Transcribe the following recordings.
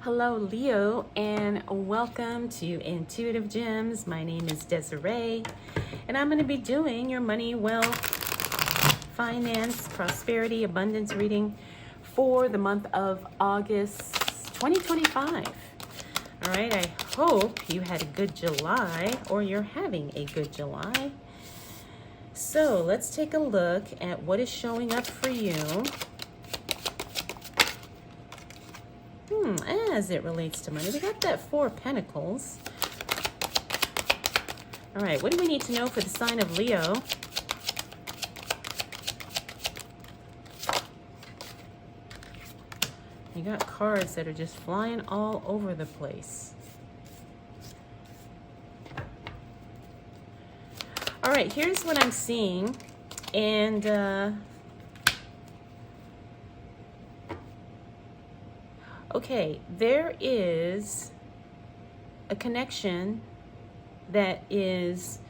Hello, Leo, and welcome to Intuitive Gems. My name is Desiree, and I'm going to be doing your money, wealth, finance, prosperity, abundance reading for the month of August 2025. All right, I hope you had a good July or you're having a good July. So let's take a look at what is showing up for you as it relates to money. We got that Four of Pentacles. All right, what do we need to know for the sign of Leo? You got cards that are just flying all over the place. All right, here's what I'm seeing. And okay, there is a connection that is,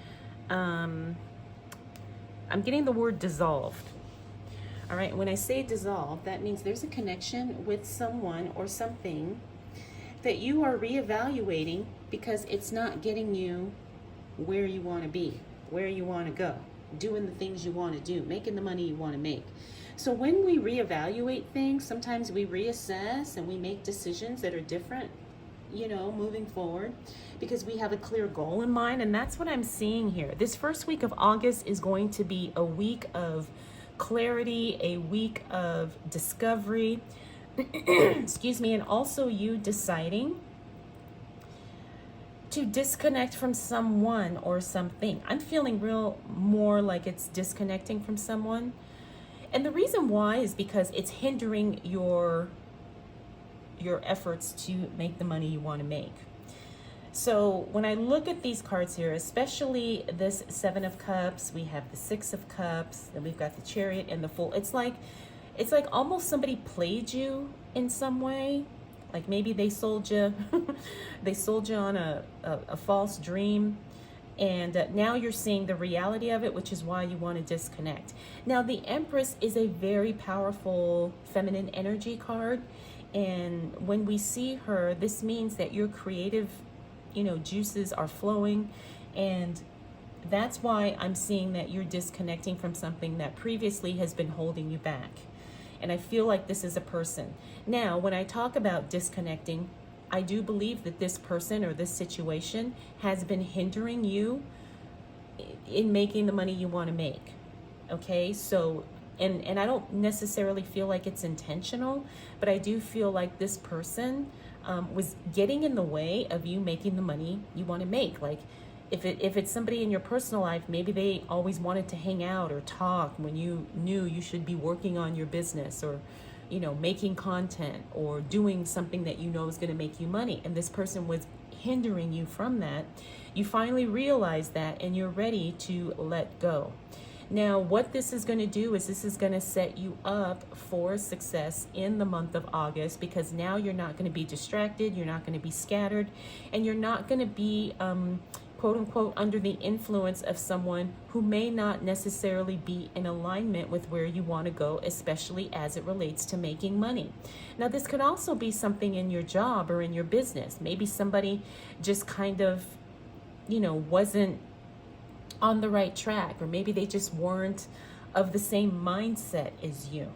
I'm getting the word dissolved. All right, when I say dissolved, that means there's a connection with someone or something that you are reevaluating because it's not getting you where you want to be, where you want to go, doing the things you want to do, making the money you want to make. So when we reevaluate things, sometimes we reassess and we make decisions that are different, you know, moving forward because we have a clear goal in mind. And that's what I'm seeing here. This first week of August is going to be a week of clarity, a week of discovery, excuse me, and also you deciding to disconnect from someone or something. I'm feeling more like it's disconnecting from someone. And the reason why is because it's hindering your efforts to make the money you want to make. So when I look at these cards here, especially this Seven of Cups, we have the Six of Cups, then we've got the Chariot and the Fool. It's like almost somebody played you in some way. Like maybe they sold you, on a false dream. And now you're seeing the reality of it, which is why you want to disconnect. Now, the Empress is a very powerful feminine energy card. And when we see her, this means that your creative, juices are flowing. And that's why I'm seeing that you're disconnecting from something that previously has been holding you back. And I feel like this is a person. Now, when I talk about disconnecting, I do believe that this person or this situation has been hindering you in making the money you want to make. Okay, so, and I don't necessarily feel like it's intentional, but I do feel like this person was getting in the way of you making the money you want to make. Like if it's somebody in your personal life, maybe they always wanted to hang out or talk when you knew you should be working on your business or making content or doing something that is going to make you money. And this person was hindering you from that. You finally realize that and you're ready to let go. Now, what this is going to do is this is going to set you up for success in the month of August, because now you're not going to be distracted, you're not going to be scattered, and you're not going to be quote unquote under the influence of someone who may not necessarily be in alignment with where you want to go, especially as it relates to making money. Now, this could also be something in your job or in your business. Maybe somebody just kind of, wasn't on the right track, or maybe they just weren't of the same mindset as you.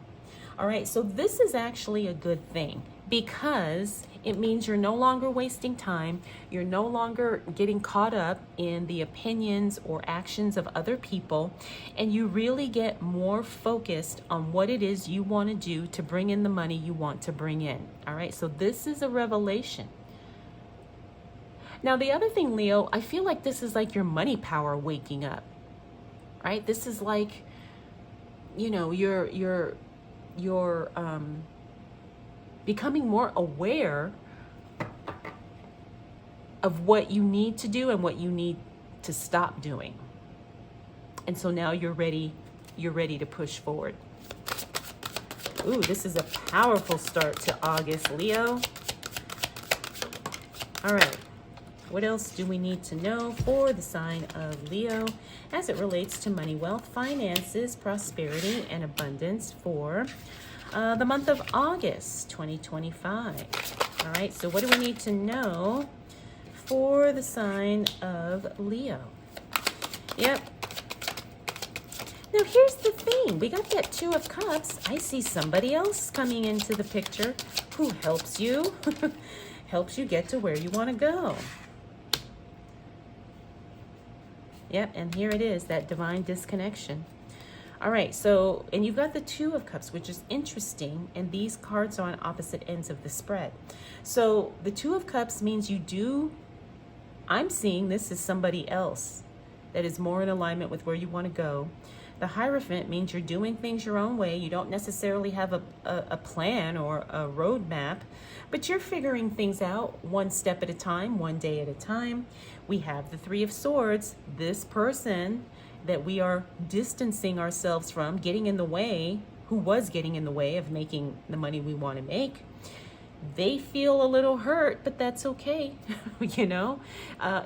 All right, so this is actually a good thing because it means you're no longer wasting time. You're no longer getting caught up in the opinions or actions of other people, and you really get more focused on what it is you want to do to bring in the money you want to bring in. All right, so this is a revelation. Now, the other thing, Leo, I feel like this is like your money power waking up, right? This is like, you're becoming more aware of what you need to do and what you need to stop doing. And so now you're ready to push forward. Ooh, this is a powerful start to August, Leo. All right. What else do we need to know for the sign of Leo as it relates to money, wealth, finances, prosperity, and abundance for The month of August 2025. All right, so what do we need to know for the sign of Leo? Yep. Now here's the thing. We got that Two of Cups. I see somebody else coming into the picture who helps you, helps you get to where you want to go. Yep, and here it is, that divine disconnection. All right, so, and you've got the Two of Cups, which is interesting, and these cards are on opposite ends of the spread. So the Two of Cups means I'm seeing this as somebody else that is more in alignment with where you want to go. The Hierophant means you're doing things your own way. You don't necessarily have a plan or a roadmap, but you're figuring things out one step at a time, one day at a time. We have the Three of Swords, this person that we are distancing ourselves from, getting in the way, who was getting in the way of making the money we want to make. They feel a little hurt, but that's okay. You know,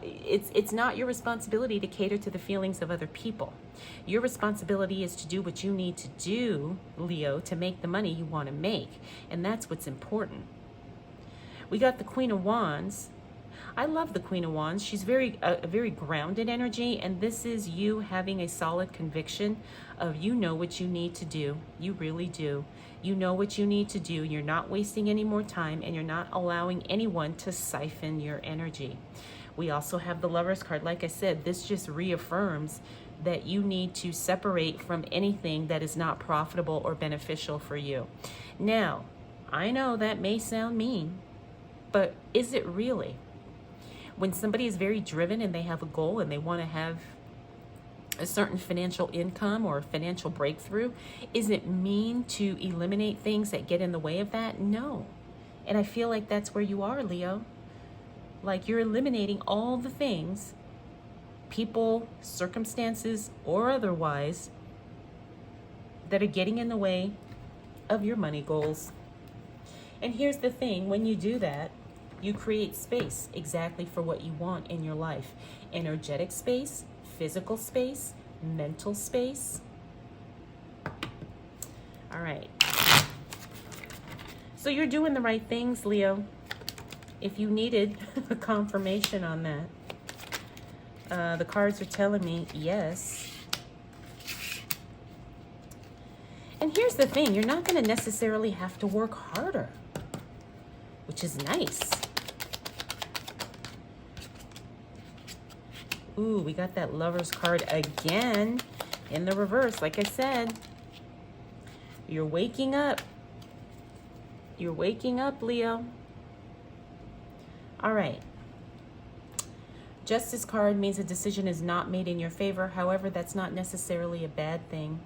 it's not your responsibility to cater to the feelings of other people. Your responsibility is to do what you need to do, Leo, to make the money you want to make. And that's what's important. We got the Queen of Wands. I love the Queen of Wands. She's a very grounded energy, and this is you having a solid conviction of you know what you need to do. You really do. You know what you need to do. You're not wasting any more time, and you're not allowing anyone to siphon your energy. We also have the Lover's card. Like I said, this just reaffirms that you need to separate from anything that is not profitable or beneficial for you. Now, I know that may sound mean, but is it really? When somebody is very driven and they have a goal and they want to have a certain financial income or financial breakthrough, is it mean to eliminate things that get in the way of that? No. And I feel like that's where you are, Leo. Like you're eliminating all the things, people, circumstances, or otherwise, that are getting in the way of your money goals. And here's the thing, when you do that, you create space exactly for what you want in your life. Energetic space, physical space, mental space. All right. So you're doing the right things, Leo. If you needed a confirmation on that, the cards are telling me yes. And here's the thing, you're not going to necessarily have to work harder, which is nice. Ooh, we got that Lover's card again in the reverse. Like I said, you're waking up. You're waking up, Leo. All right. Justice card means a decision is not made in your favor. However, that's not necessarily a bad thing.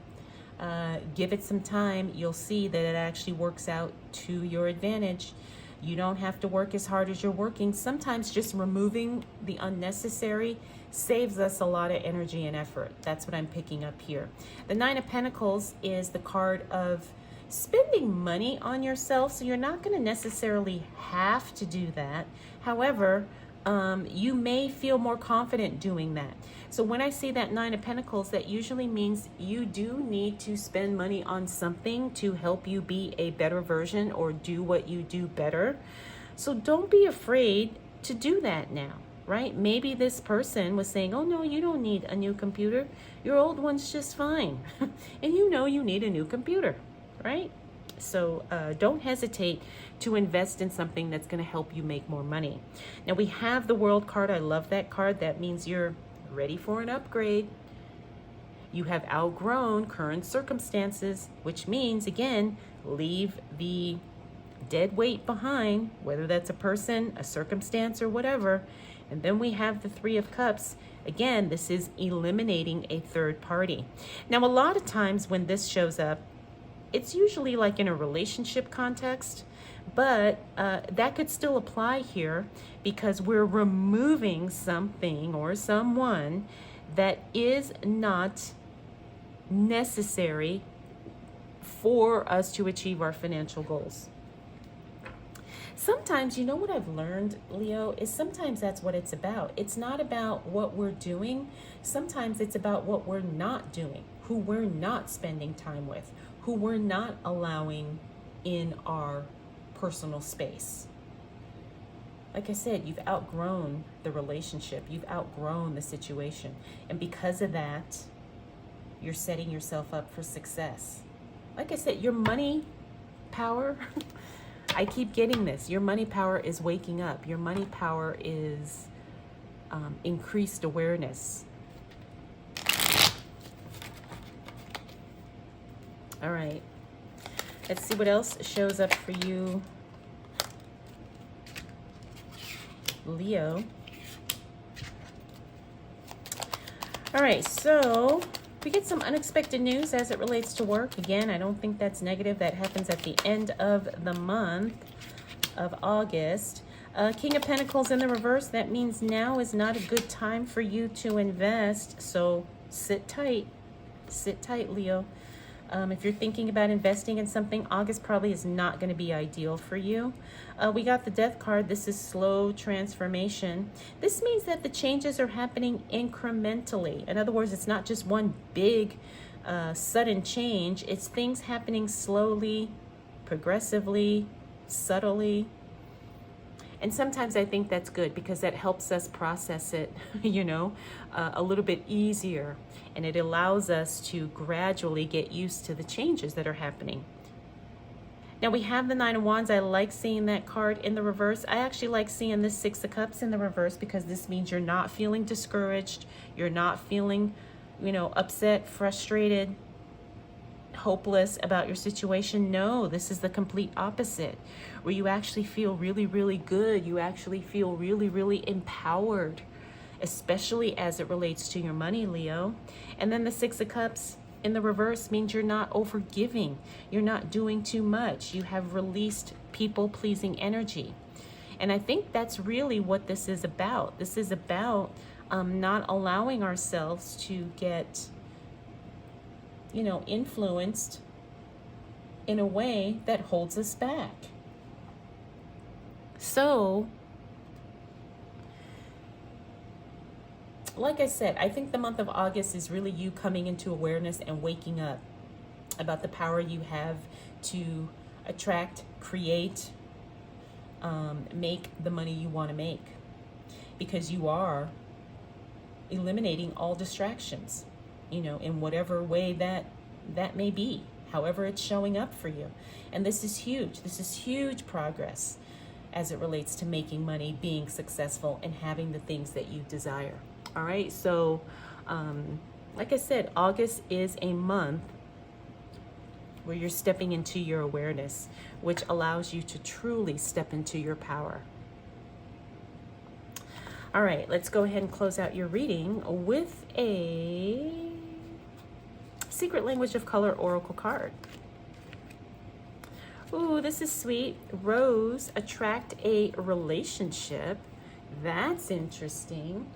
Give it some time. You'll see that it actually works out to your advantage. You don't have to work as hard as you're working. Sometimes just removing the unnecessary saves us a lot of energy and effort. That's what I'm picking up here. The Nine of Pentacles is the card of spending money on yourself, so you're not going to necessarily have to do that. However, you may feel more confident doing that. So when I see that Nine of Pentacles, that usually means you do need to spend money on something to help you be a better version or do what you do better. So don't be afraid to do that now, right? Maybe this person was saying, oh no, you don't need a new computer. Your old one's just fine. And you know you need a new computer, right? So don't hesitate to invest in something that's going to help you make more money. Now we have the World card. I love that card. That means you're ready for an upgrade. You have outgrown current circumstances, which means, again, leave the dead weight behind, whether that's a person, a circumstance, or whatever. And then we have the Three of Cups. Again, this is eliminating a third party. Now, a lot of times when this shows up, it's usually like in a relationship context, but that could still apply here because we're removing something or someone that is not necessary for us to achieve our financial goals. Sometimes, you know what I've learned, Leo, is sometimes that's what it's about. It's not about what we're doing. Sometimes it's about what we're not doing, who we're not spending time with, who we're not allowing in our personal space. Like I said, you've outgrown the relationship, you've outgrown the situation. And because of that, you're setting yourself up for success. Like I said, your money power, I keep getting this. Your money power is waking up. Your money power is increased awareness. All right. Let's see what else shows up for you, Leo. All right, so we get some unexpected news as it relates to work. Again, I don't think that's negative. That happens at the end of the month of August. King of Pentacles in the reverse. That means now is not a good time for you to invest. So sit tight. Sit tight, Leo. If you're thinking about investing in something, August probably is not going to be ideal for you. We got the Death card. This is slow transformation. This means that the changes are happening incrementally. In other words, it's not just one big sudden change. It's things happening slowly, progressively, subtly. And sometimes I think that's good because that helps us process it, you know, a little bit easier. And it allows us to gradually get used to the changes that are happening. Now we have the Nine of Wands. I like seeing that card in the reverse. I actually like seeing the Six of Cups in the reverse because this means you're not feeling discouraged. You're not feeling, you know, upset, frustrated, hopeless about your situation. No, this is the complete opposite, where you actually feel really, really good. You actually feel really, really empowered, especially as it relates to your money, Leo. And then the Six of Cups in the reverse means you're not overgiving. You're not doing too much. You have released people-pleasing energy. And I think that's really what this is about. This is about not allowing ourselves to get, you know, influenced in a way that holds us back. So, like I said, I think the month of August is really you coming into awareness and waking up about the power you have to attract, create, make the money you want to make, because you are eliminating all distractions, you know, in whatever way that may be, however it's showing up for you. And this is huge. This is huge progress as it relates to making money, being successful, and having the things that you desire. All right, so like I said, August is a month where you're stepping into your awareness, which allows you to truly step into your power. All right, let's go ahead and close out your reading with a Secret Language of Color Oracle card. Ooh, this is sweet. Rose, attract a relationship. That's interesting.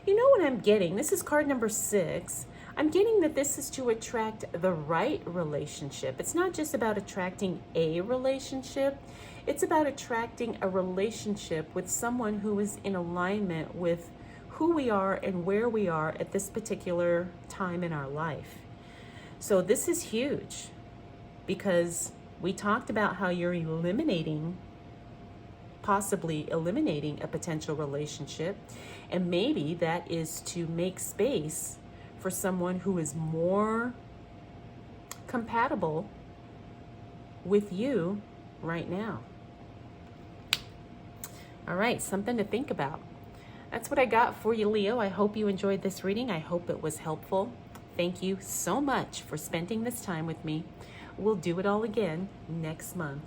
You know what I'm getting? This is card number 6. I'm getting that this is to attract the right relationship. It's not just about attracting a relationship. It's about attracting a relationship with someone who is in alignment with who we are and where we are at this particular time in our life. So this is huge because we talked about how you're possibly eliminating a potential relationship. And maybe that is to make space for someone who is more compatible with you right now. All right, something to think about. That's what I got for you, Leo. I hope you enjoyed this reading. I hope it was helpful. Thank you so much for spending this time with me. We'll do it all again next month.